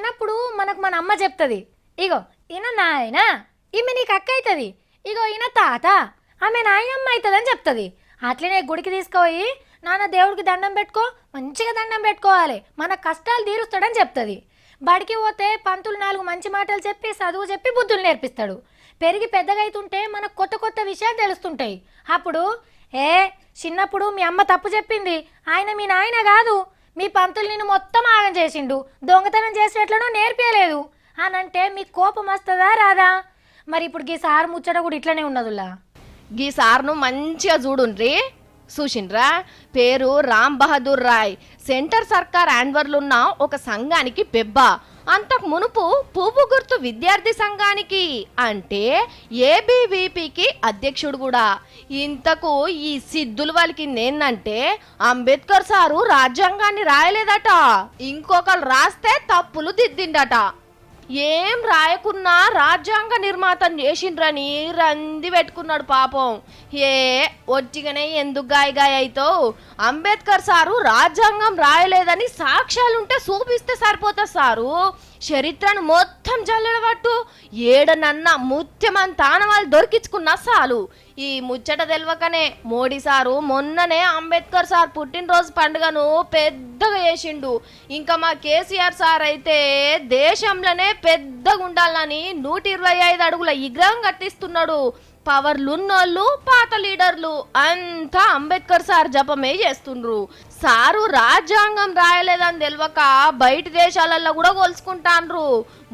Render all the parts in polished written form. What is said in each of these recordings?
చిన్నప్పుడు మనకు మన అమ్మ చెప్తుంది, ఇగో ఈయన నాయన, ఈమె నీకు అక్క అవుతుంది, ఇగో ఈయన తాత, ఆమె నాయనమ్మ అవుతుంది అని చెప్తుంది. అట్లనే గుడికి తీసుకుపోయి నాన్న దేవుడికి దండం పెట్టుకో, మంచిగా దండం పెట్టుకోవాలి, మన కష్టాలు తీరుస్తాడని చెప్తుంది. బడికి పోతే పంతులు 4 మంచి మాటలు చెప్పి చదువు చెప్పి బుద్ధులు నేర్పిస్తాడు. పెరిగి పెద్దగా అవుతుంటే మనకు కొత్త కొత్త విషయాలు తెలుస్తుంటాయి. అప్పుడు ఏ చిన్నప్పుడు మీ అమ్మ తప్పు చెప్పింది, ఆయన మీ నాయన కాదు, మీ పంతులు నిన్ను మొత్తం ఆగం చేసిండు, దొంగతనం చేసేట్లనో నేర్పించలేదు అని అంటే మీకు కోపం వస్తుందా రాదా? మరి ఇప్పుడు గీ సారు ముచ్చట కూడా ఇట్లనే ఉన్నదులా. గీ సార్ను మంచిగా చూడుండ్రి. చూసిండ్రా, పేరు రామ్ బహదూర్ రాయ్. సెంటర్ సర్కార్ యాన్వర్లున్న ఒక సంఘానికి పెబ్బ. అంతకు మునుపు పువ్వు గుర్తు విద్యార్థి సంఘానికి అంటే ఏబీవీపీకి అధ్యక్షుడు కూడా. ఇంతకు ఈ సిద్ధులు వాళ్ళకి ఏందంటే అంబేద్కర్ సారు రాజ్యాంగాన్ని రాయలేదట, ఇంకొకరు రాస్తే తప్పులు దిద్దిండట. ఏం రాయకున్నా రాజ్యాంగ నిర్మాతం చేసిండ్రని రంది పెట్టుకున్నాడు పాపం. ఒట్టిగానే ఎందుకు గాయ అవుతావు? అంబేద్కర్ సారు రాజ్యాంగం రాయలేదని సాక్ష్యాలుంటే చూపిస్తే సరిపోతా సారు. చరిత్రను మొత్తం జల్లెడబట్టు, ఏడనన్న ముత్యమంత ఆనవాళ్ళు దొరికించుకున్నా చాలు. ఈ ముచ్చట తెలవకనే మోడీ సారు మొన్ననే అంబేద్కర్ సార్ పుట్టినరోజు పండుగను పెద్దగా చేసిండు. ఇంకా మా కేసీఆర్ సార్ అయితే దేశంలోనే పెద్దగా ఉండాలని 125 అడుగుల విగ్రహం కట్టిస్తున్నాడు. పవర్లున్నోళ్ళు పాత లీడర్లు అంతా అంబేద్కర్ సార్ జపమే చేస్తుండ్రు. సారు రాజ్యాంగం రాయలేదని తెలియక బయట దేశాలలో కూడా కొలుసుకుంటాండ్రు.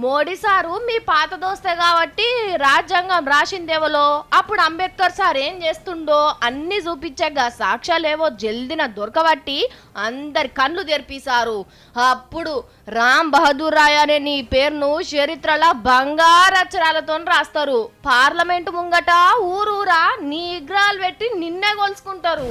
మోడీ సారు మీ పాత దోస్తే కాబట్టి రాజ్యాంగం రాసిందేవలో, అప్పుడు అంబేద్కర్ సార్ ఏం చేస్తుండో అన్ని చూపించాక సాక్ష్యాలేవో జల్దిన దొరకబట్టి అందరి కళ్ళు తెరిపిసారు. అప్పుడు రామ్ బహదూర్ రాయ్ అనే నీ పేరును చరిత్రలో బంగారక్షరాలతో రాస్తారు. పార్లమెంటు ముంగట ఊరూరా నీ విగ్రహాలు పెట్టి నిన్నే కొలుసుకుంటారు.